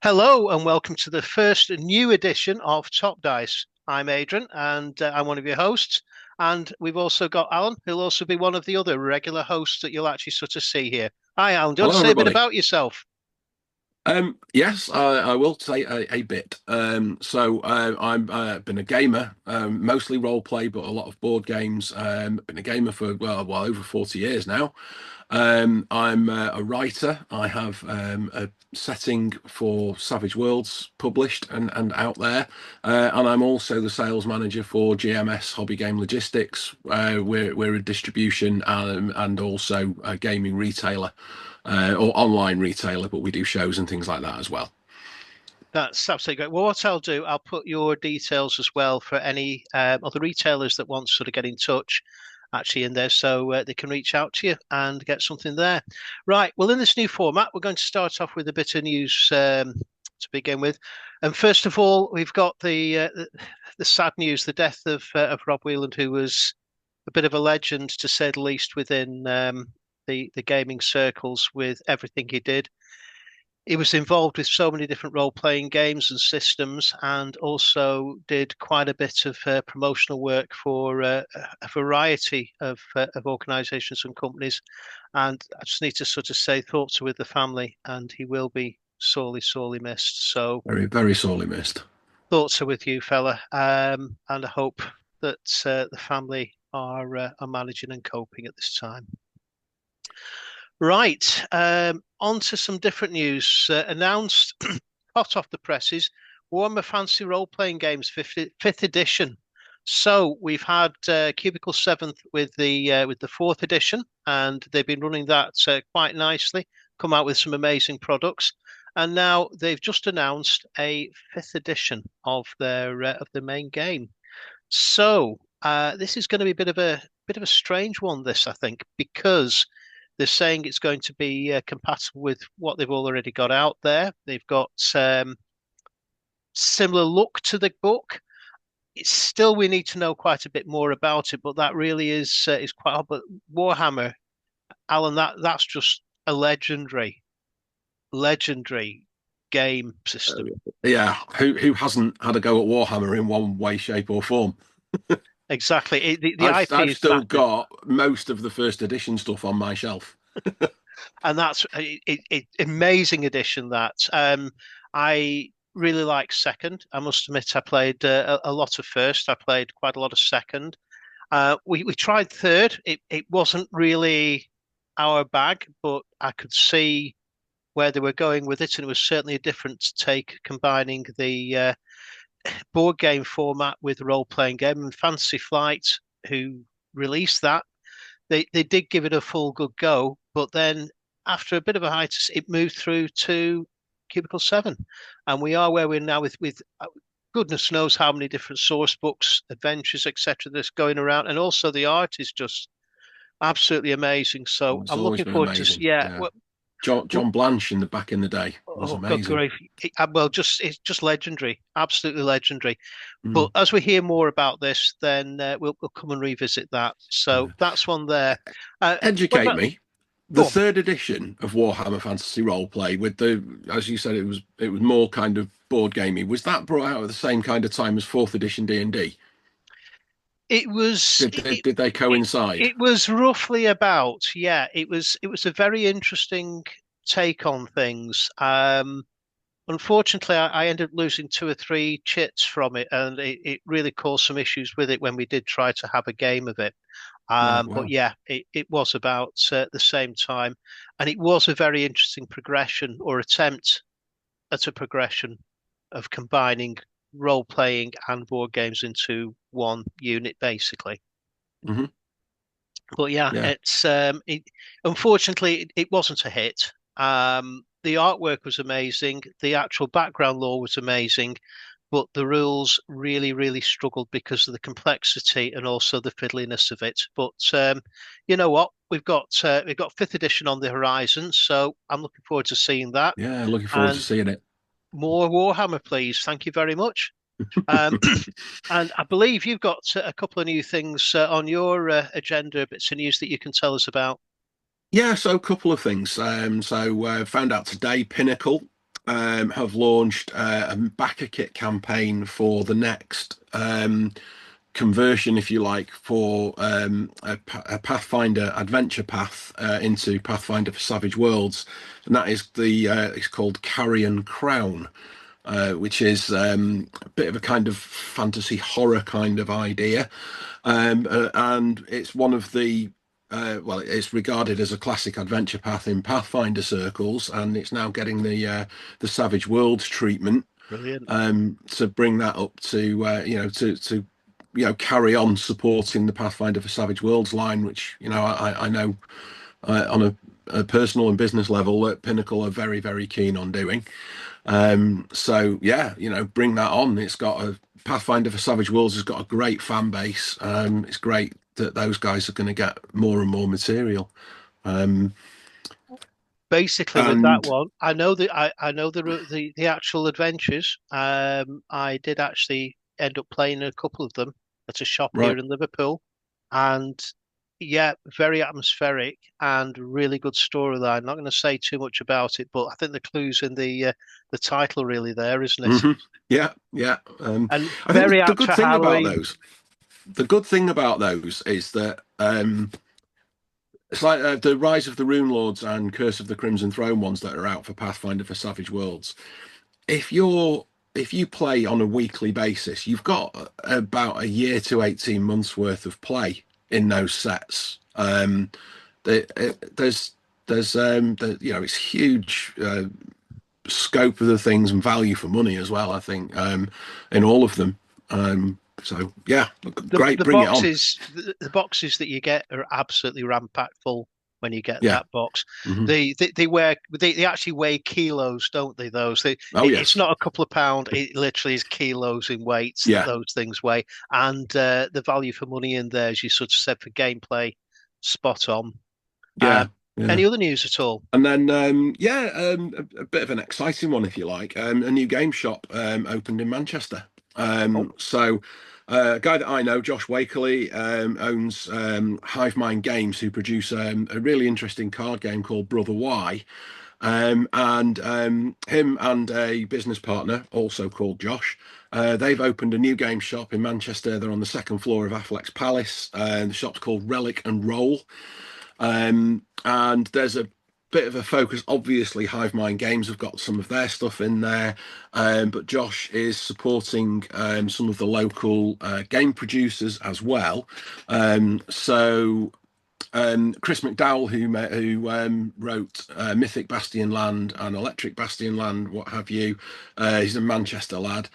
Hello and welcome to the first new edition of Top Dice. I'm Adrian and I'm one of your hosts. And we've also got Alan, who'll also be one of the other regular hosts that you'll actually sort of see here. Hi, Alan. Do you want to Hello, say a bit everybody. about yourself? Yes, I will say a bit. I'm been a gamer, mostly role play, but a lot of board games. Been a gamer for over 40 years now. I'm a writer. I have a setting for Savage Worlds published and out there, and I'm also the sales manager for GMS Hobby Game Logistics. We're a distribution and also a gaming retailer or online retailer, but we do shows and things like that as well. That's absolutely great. Well, what I'll do, I'll put your details as well for any other retailers that want to sort of get in touch actually in there so they can reach out to you and get something there. Right. Well, in this new format, we're going to start off with a bit of news to begin with. And first of all, we've got the sad news, the death of Rob Wieland, who was a bit of a legend, to say the least, within the gaming circles with everything he did. He was involved with so many different role-playing games and systems, and also did quite a bit of promotional work for a variety of organisations and companies. And I just need to sort of say thoughts are with the family, and he will be sorely, sorely missed. So Very, very sorely missed. thoughts are with you, fella, and I hope that the family are managing and coping at this time. Right, on to some different news. Announced hot off the presses, Warhammer Fantasy Role-Playing Games fifth edition. So we've had Cubicle 7th with the fourth edition, and they've been running that quite nicely. Come out with some amazing products, and now they've just announced a fifth edition of their main game. So this is going to be a bit of a strange one. This, I think, because they're saying it's going to be compatible with what they've already got out there. They've got similar look to the book. It's still, we need to know quite a bit more about it, but that really is quite odd. But Warhammer, Alan, that's just a legendary game system. Yeah, who hasn't had a go at Warhammer in one way, shape, or form? Exactly. The I've IP I've is still that good. got most of the first edition stuff on my shelf. And that's amazing addition. That I really like second. I must admit, I played a lot of first. I played quite a lot of second. We tried third. It wasn't really our bag, but I could see where they were going with it, and it was certainly a different take, combining the board game format with role playing game. And Fantasy Flight, who released that, they did give it a full good go, but then after a bit of a hiatus, it moved through to Cubicle 7. And we are where we're now with goodness knows how many different source books, adventures, etc. that's going around. And also the art is just absolutely amazing. So It's I'm always looking been forward to, amazing. yeah. Yeah, Well, John Blanche in the back in the day was oh, good amazing. grief. Well, just it's just legendary, absolutely legendary. But Mm. as we hear more about this, then we'll come and revisit that. So that's one there. What Educate about me. The go on? third edition of Warhammer Fantasy Roleplay, with the, as you said, it was more kind of board gamey. Was that brought out at the same kind of time as fourth edition D&D? It was Did they it, coincide? it was roughly about, yeah. It was a very interesting take on things. Unfortunately, I ended up losing two or three chits from it, and it really caused some issues with it when we did try to have a game of it. Right. But Wow. yeah, it was about the same time, and it was a very interesting progression or attempt at a progression of combining role playing and board games into one unit, basically. Hmm. But yeah, Yeah. unfortunately it wasn't a hit. The artwork was amazing, the actual background lore was amazing, but the rules really, really struggled because of the complexity and also the fiddliness of it. But you know what? We've got fifth edition on the horizon, so I'm looking forward to seeing that. Yeah. Looking forward to And seeing it. more Warhammer, please. Thank you very much. Um, and I believe you've got a couple of new things on your agenda, bits of news that you can tell us about. Yeah. So a couple of things. Found out today, Pinnacle. have launched a Backerkit campaign for the next conversion, if you like, for a Pathfinder adventure path into Pathfinder for Savage Worlds, and that is it's called Carrion Crown, which is a bit of a kind of fantasy horror kind of idea, and it's one of the well, it's regarded as a classic adventure path in Pathfinder circles, and it's now getting the Savage Worlds treatment Brilliant. to bring that up to carry on supporting the Pathfinder for Savage Worlds line, which I know on a personal and business level that Pinnacle are very, very keen on doing. So yeah, bring that on. It's got a Pathfinder for Savage Worlds has got a great fan base. It's great that those guys are going to get more and more material. Um, Basically, with that and one, I know the actual adventures. I did actually end up playing a couple of them at a shop here right. in Liverpool, and yeah, very atmospheric and really good storyline. Not going to say too much about it, but I think the clue's in the title really there, isn't it? hmm Yeah, yeah. And I think very the apt good for thing about Halloween. those is that it's like the Rise of the Rune Lords and Curse of the Crimson Throne ones that are out for Pathfinder for Savage Worlds. If you're if you play on a weekly basis, you've got about a year to 18 months worth of play in those sets. It's huge scope of the things and value for money as well, I think, in all of them. So yeah, great, The bring it on. the boxes that you get are absolutely ram-packed full when you get Yeah. that box. hmm They actually weigh kilos, don't they? Oh It's yes. not a couple of pound. It literally is kilos in weights that Yeah. those things weigh, and the value for money in there, as you sort of said, for gameplay, spot on. Yeah. Um, Yeah. any other news at all? And then, a bit of an exciting one, if you like. A new game shop opened in Manchester. Oh, A guy that I know, Josh Wakerley, owns Hive Mind Games, who produce a really interesting card game called Brother Y. And him and a business partner, also called Josh, they've opened a new game shop in Manchester. They're on the second floor of Afflecks Palace. The shop's called Relic and Roll. And there's a bit of a focus. Obviously, Hive Mind Games have got some of their stuff in there, but Josh is supporting some of the local game producers as well. So Chris McDowell, who wrote Mythic Bastion Land and Electric Bastion Land, what have you, he's a Manchester lad,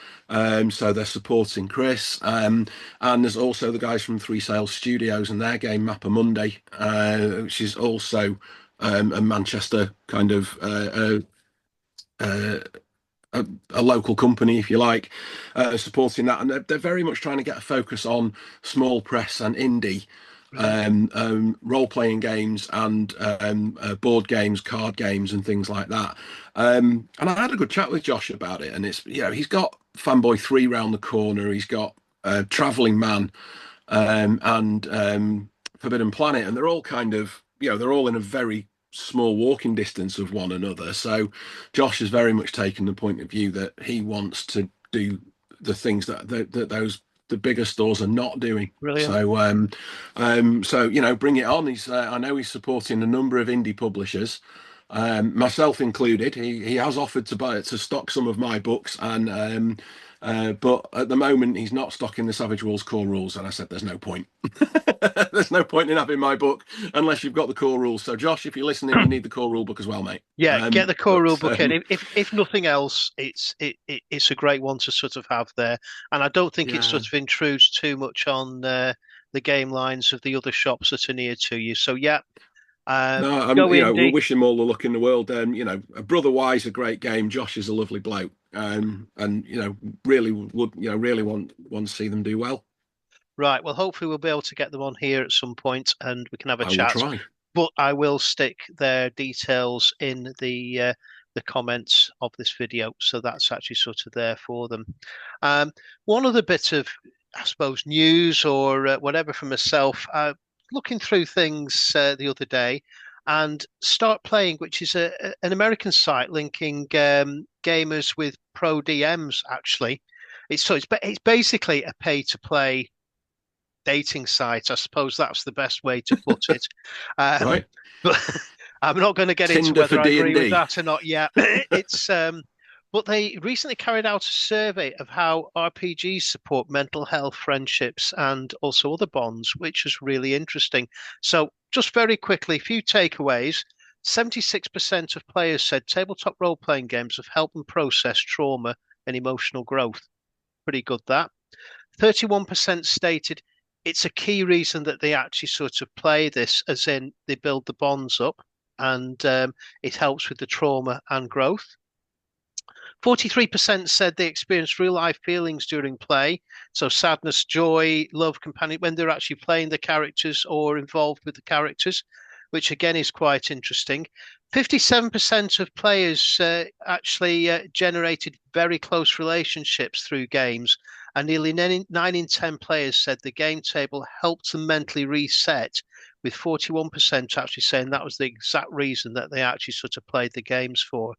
so they're supporting Chris. And there's also the guys from Three Sales Studios and their game Mapper Monday, which is also a Manchester kind of uh, a local company, if you like, supporting that. And they're very much trying to get a focus on small press and indie brilliant. role-playing games and board games, card games, and things like that. And I had a good chat with Josh about it, and he's got Fanboy 3 round the corner, he's got Traveling Man, and Forbidden Planet, and they're all kind of, they're all in a very small walking distance of one another. So Josh has very much taken the point of view that he wants to do the things that those the bigger stores are not doing. Brilliant. So bring it on. I know he's supporting a number of indie publishers, myself included. He has offered to stock some of my books, and but at the moment he's not stocking the Savage Worlds core rules. And I said, there's no point. There's no point in having my book unless you've got the core rules. So Josh, if you're listening, you need the core rule book as well, mate. Yeah, get the core rule But book in. If nothing else, it's a great one to sort of have there, and I don't think it yeah. sort of intrudes too much on the game lines of the other shops that are near to you. So yeah, No, go we'll indie. wish him all the luck in the world. A Brother Wise, a great game. Josh is a lovely bloke. And really would, really want to see them do well. Right. Well, hopefully we'll be able to get them on here at some point, and we can have a I will chat. try. But I will stick their details in the comments of this video, so that's actually sort of there for them. One other bit of, I suppose, news or whatever from myself. Looking through things the other day, and Start Playing, which is an American site linking gamers with pro DMs. Actually, it's basically a pay to play dating site. I suppose that's the best way to put it. Right. But I'm not going to get into Tinder for whether I agree with D&D. that or not yet. But they recently carried out a survey of how RPGs support mental health, friendships, and also other bonds, which is really interesting. So, just very quickly, a few takeaways. 76% of players said tabletop role playing games have helped them process trauma and emotional growth. Pretty good, that. 31% stated it's a key reason that they actually sort of play this, as in they build the bonds up and it helps with the trauma and growth. 43% said they experienced real life feelings during play. So sadness, joy, love, companion, when they're actually playing the characters or involved with the characters, which again is quite interesting. 57% of players actually generated very close relationships through games, and nearly 9 in 10 players said the game table helped them mentally reset, with 41% actually saying that was the exact reason that they actually sort of played the games for.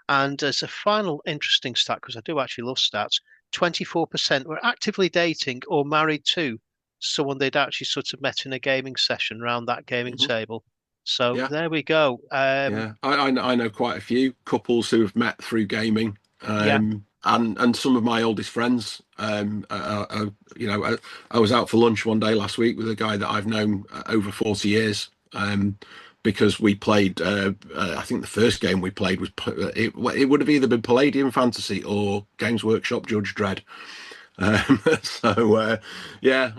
And as a final interesting stat, because I do actually love stats, 24% were actively dating or married to someone they'd actually sort of met in a gaming session around that gaming Mhm. table. So Yeah. there we go. Yeah, I know quite a few couples who have met through gaming, Yeah, and some of my oldest friends. I was out for lunch one day last week with a guy that I've known over 40 years, because we played. I think the first game we played was it would have either been Palladium Fantasy or Games Workshop Judge Dredd. Yeah,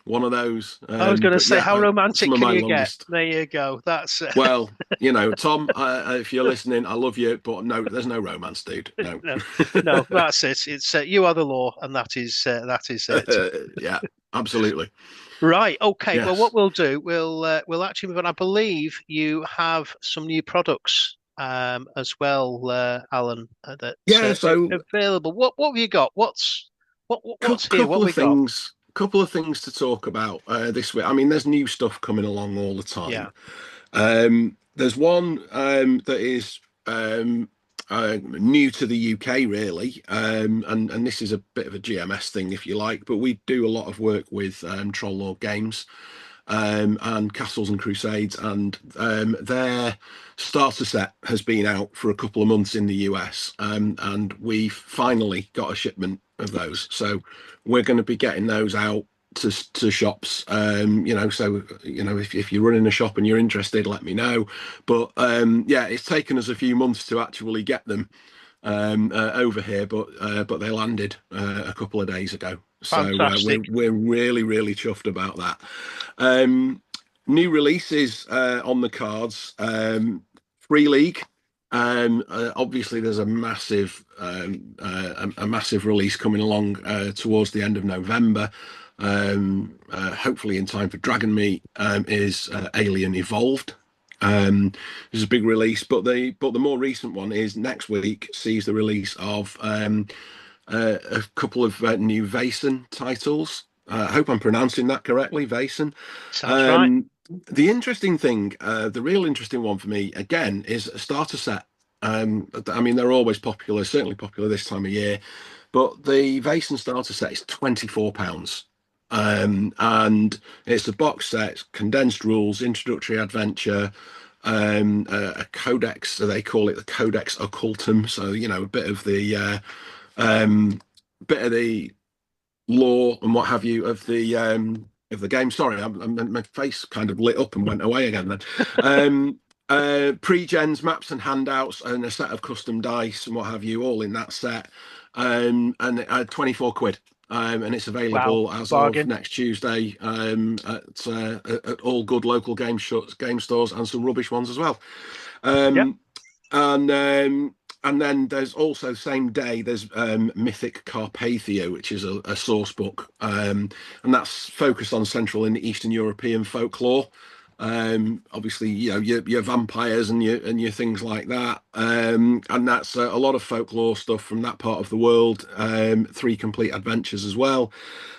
one of those. I was going to But say, yeah, how some romantic of can my you get? longest. There you go. That's Well, Tom, if you're listening, I love you, but no, there's no romance, dude. No. no, no, that's it. It's you are the law, and that is it. Yeah, absolutely. Right. Okay. Well, what Yes. we'll do, we'll actually move on. I believe you have some new products as well, Alan, that's Yeah, so available. What have you got? What's here? What couple we of got? things to talk about this week. I mean, there's new stuff coming along all the Yeah. time. There's one that is new to the UK, really, and this is a bit of a GMS thing, if you like, but we do a lot of work with Troll Lord Games, and Castles and Crusades, and their starter set has been out for a couple of months in the US, and we've finally got a shipment of those. So we're going to be getting those out to shops. If you're running a shop and you're interested, let me know. But yeah, it's taken us a few months to actually get them over here, but they landed a couple of days ago. So Fantastic. we're really really chuffed about that. New releases on the cards. Free League. Obviously, there's a massive release coming along towards the end of November. Hopefully in time for Dragon Meet, is Alien Evolved. There's a big release, but the more recent one is next week sees the release of a couple of new Vaesen titles. I hope I'm pronouncing that correctly, Vaesen. Sounds right. Um, the interesting thing, the real interesting one for me, again, is a starter set. I mean, they're always popular, certainly popular this time of year, but the Vaesen starter set is £24. And it's a box set, condensed rules, introductory adventure, a codex, so they call it the Codex Occultum. So, a bit of the lore and what have you of the game. Sorry, my face kind of lit up and went away again then. Pre-gens, maps and handouts, and a set of custom dice and what have you, all in that set. And 24 quid. And it's Wow. available as of Bargain. next Tuesday, at all good local game stores, and some rubbish ones as well. Yep. Um, and then there's also same day there's Mythic Carpathia, which is a source book, and that's focused on Central and Eastern European folklore. Obviously, your vampires and your things like that, and that's a lot of folklore stuff from that part of the world. 3 complete adventures as well.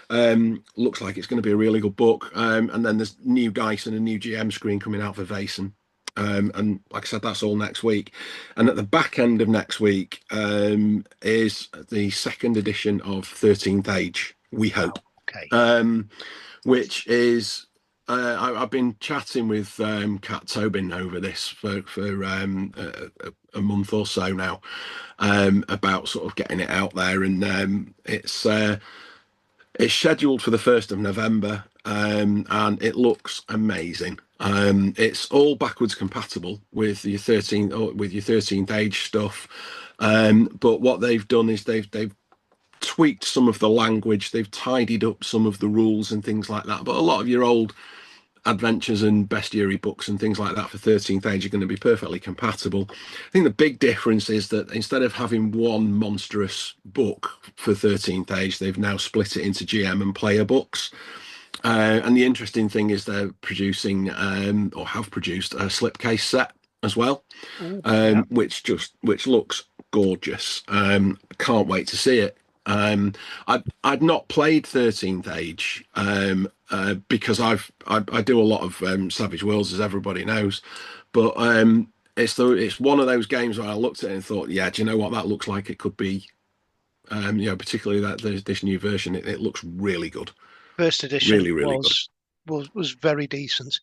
Looks like it's going to be a really good book. And then there's new dice and a new GM screen coming out for Vaesen. And like I said, that's all next week. And at the back end of next week is the second edition of 13th Age, we hope. Wow. Okay. Um, which is I've been chatting with Kat Tobin over this for a month or so now, about sort of getting it out there, and it's scheduled for the 1st of November, and it looks amazing. It's all backwards compatible with your 13th age stuff, but what they've done is they've tweaked some of the language, they've tidied up some of the rules and things like that. But a lot of your old adventures and bestiary books and things like that for 13th age are going to be perfectly compatible. I think the big difference is that instead of having one monstrous book for 13th age, they've now split it into GM and player books. And the interesting thing is they're producing or have produced a slipcase set as well, Ooh, yeah. which looks gorgeous. Can't wait to see it. I'd not played 13th Age because I do a lot of Savage Worlds, as everybody knows, but it's one of those games where I looked at it and thought, yeah, do you know what that looks like? It could be, particularly this new version. It looks really good, First edition really, really good. was very decent.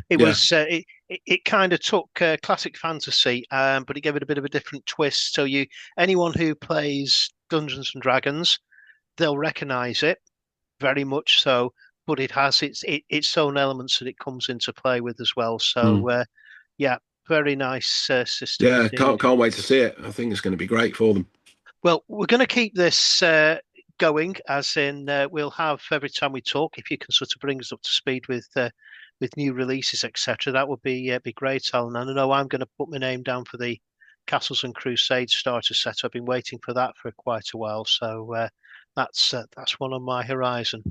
Yeah. It kind of took classic fantasy, but it gave it a bit of a different twist. So anyone who plays Dungeons and Dragons, they'll recognise it very much so. But it has its own elements that it comes into play with as well. Mm. So yeah, very nice system Yeah, indeed. can't wait to see it. I think it's going to be great for them. Well, we're going to keep this going, as in we'll have every time we talk. If you can sort of bring us up to speed with new releases, etc., that would be great, Alan. And I know I'm going to put my name down for the Castles and Crusades starter set. I've been waiting for that for quite a while, so that's one on my horizon.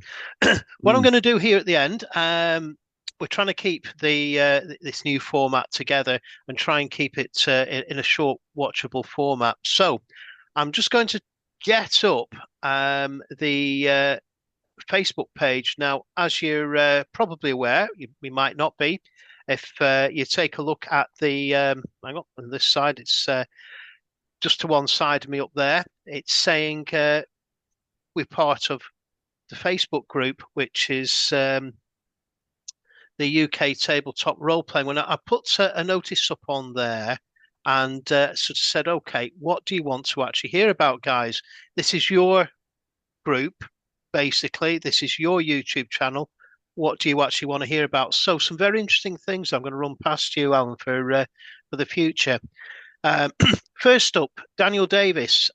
What I'm Mm. going to do here at the end. We're trying to keep this new format together and try and keep it in a short, watchable format. So I'm just going to get up the Facebook page. Now, as you're probably aware, we might not be. If you take a look at the, hang on this side, it's just to one side of me up there. It's saying we're part of the Facebook group, which is the UK Tabletop Roleplaying. When I put a notice up on there and sort of said, okay, what do you want to actually hear about, guys? This is your group, basically. This is your YouTube channel. What do you actually want to hear about? So some very interesting things I'm going to run past you, Alan, for the future. First up, Daniel Davis.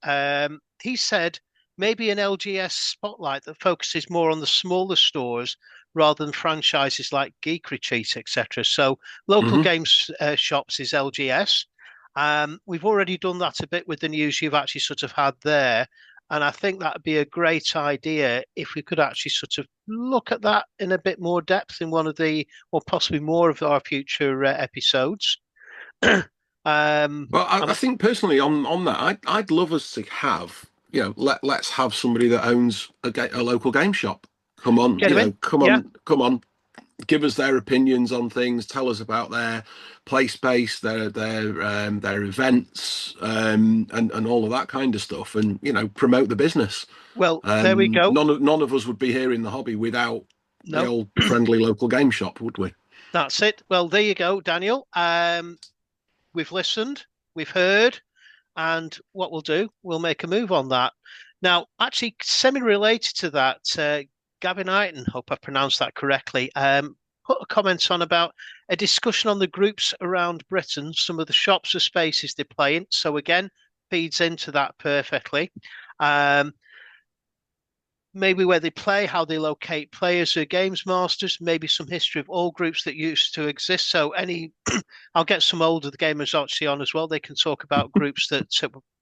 He said maybe an LGS spotlight that focuses more on the smaller stores rather than franchises like Geek Retreat, etc. So local Hmm. games shops is LGS. We've already done that a bit with the news you've actually sort of had there. And I think that'd be a great idea if we could actually sort of look at that in a bit more depth in one of the, or possibly more of our future episodes. Well, I And think personally on that, I'd love us to have, let's have somebody that owns a local game shop. Come on, get him in. come Yeah. on, come on, give us their opinions on things. Tell us about their play space, their events, and all of that kind of stuff, and promote the business. Well, there we go. None of us would be here in the hobby without the No, old friendly local game shop, would we? that's it. Well, there you go, Daniel. We've listened, we've heard, and what we'll do, we'll make a move on that. Now, actually, semi-related to that, Gavin Iton, hope I pronounced that correctly, put a comment on about a discussion on the groups around Britain, some of the shops or spaces they play in. So again, feeds into that perfectly. Maybe where they play, how they locate players or games masters, maybe some history of all groups that used to exist. So I'll get some older gamers actually on as well. They can talk about groups that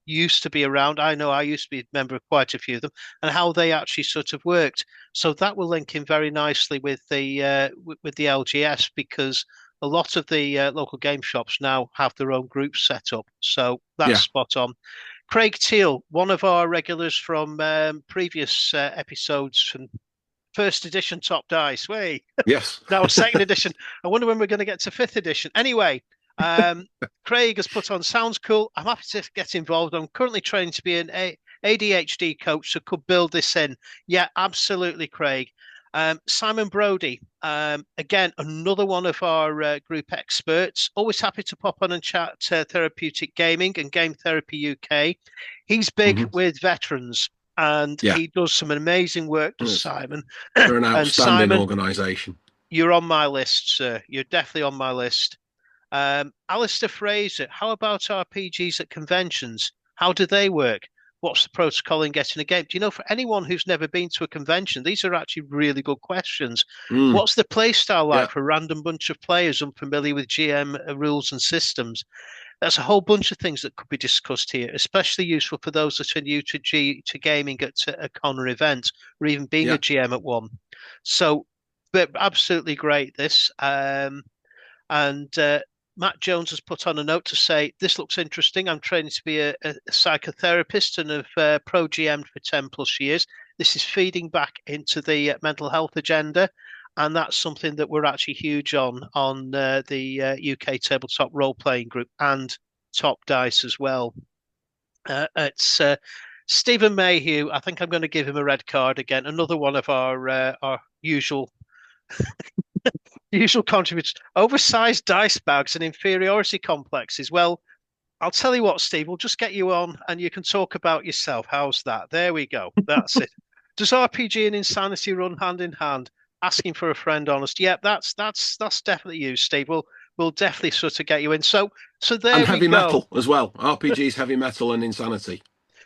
used to be around. I know I used to be a member of quite a few of them, and how they actually sort of worked. So that will link in very nicely with the LGS, because a lot of the local game shops now have their own groups set up. So that's Yeah. spot on. Craig Teal, one of our regulars from previous episodes from first edition Top Dice. Way Yes. now second edition. I wonder when we're going to get to fifth edition. Anyway, Craig has put on, sounds cool. I'm happy to get involved. I'm currently training to be an ADHD coach, so could build this in. Yeah, absolutely, Craig. Simon Brody, again, another one of our group experts. Always happy to pop on and chat therapeutic gaming and Game Therapy UK. He's big Mhm. with veterans and Yeah, he does some amazing work, does yes. Simon. They're an And outstanding Simon, organisation. you're on my list, sir. You're definitely on my list. Alistair Fraser, how about RPGs at conventions? How do they work? What's the protocol in getting a game? Do you know, for anyone who's never been to a convention, these are actually really good questions. Mm, What's the play style like yeah, for a random bunch of players unfamiliar with GM rules and systems? That's a whole bunch of things that could be discussed here, especially useful for those that are new to gaming at a con or event, or even being a yeah. GM at one. So, but absolutely great. This. And Matt Jones has put on a note to say, this looks interesting. I'm training to be a psychotherapist and have pro GM'd for 10 plus years. This is feeding back into the mental health agenda. And that's something that we're actually huge on the UK Tabletop Role-Playing Group and Top Dice as well. It's Stephen Mayhew. I think I'm going to give him a red card again. Another one of our usual contributors, oversized dice bags and inferiority complexes. Well, I'll tell you what, Steve, we'll just get you on and you can talk about yourself. How's that? There we go. That's it. Does RPG and insanity run hand in hand? Asking for a friend, honest. Yep, that's definitely you, Steve. We'll definitely sort of get you in. So And there we heavy go. metal as well. RPGs, heavy metal, and insanity.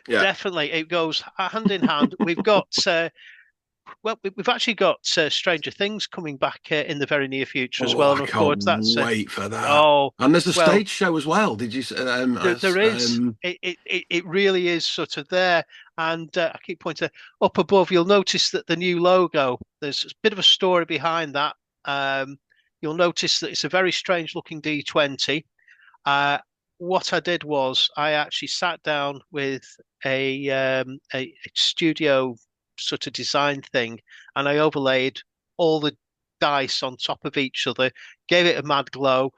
Yeah. Definitely, it goes hand in hand. We've got well, we've actually got Stranger Things coming back in the very near future as Oh, well, I and of can't course that's wait for that. oh And there's a well, stage show as well. Did you? there is it really is sort of there, and I keep pointing up above. You'll notice that the new logo. There's a bit of a story behind that. Um, you'll notice that it's a very strange looking D20. Uh, what I did was I actually sat down with a studio sort of design thing, and I overlaid all the dice on top of each other, gave it a mad glow,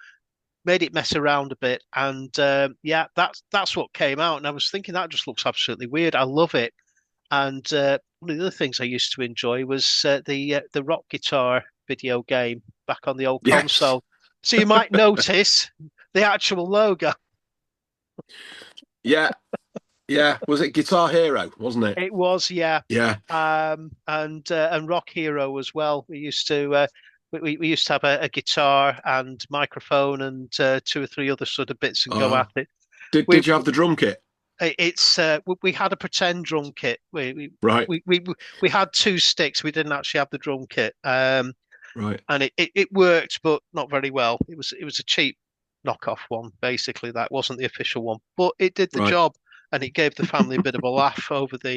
made it mess around a bit, and yeah, that's what came out. And I was thinking that just looks absolutely weird. I love it. And one of the other things I used to enjoy was the rock guitar video game back on the old yes. console. So you might notice the actual logo. Yeah. Yeah. Was it Guitar Hero? Wasn't it? It was, yeah, Yeah. and Rock Hero as well. We used to have a guitar and microphone and two or three other sort of bits and go Uh, at it. did We you have the drum kit? it's we had a pretend drum kit. Right. We had two sticks. We didn't actually have the drum kit, Right. and it worked, but not very well. It was a cheap knockoff one, basically. That wasn't the official one, but it did the Right. job, and it gave the family a bit of a laugh over the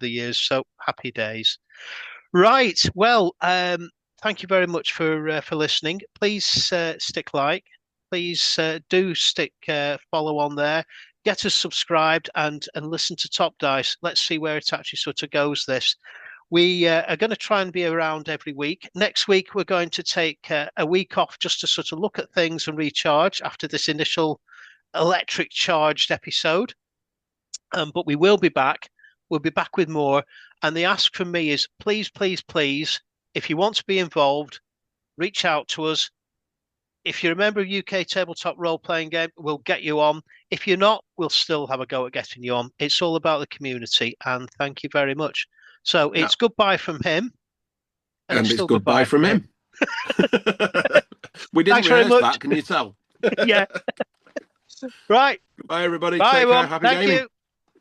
years. So happy days. Right. Well, thank you very much for listening. Please stick like. Please do stick follow on there. Get us subscribed and listen to Top Dice. Let's see where it actually sort of goes. This we are going to try and be around every week. Next week we're going to take a week off just to sort of look at things and recharge after this initial electric charged episode. But we will be back. We'll be back with more. And the ask from me is please, please, please, if you want to be involved, reach out to us. If you're a member of UK Tabletop Role Playing Game, we'll get you on. If you're not, we'll still have a go at getting you on. It's all about the community. And thank you very much. So Yeah. it's goodbye from him. And it's And it's still goodbye goodbye from from him. him. We didn't Thanks very rehearse much. that, can you tell? Yeah. Right. Bye, everybody. Bye, Take care. everyone. Happy Thank gaming. you.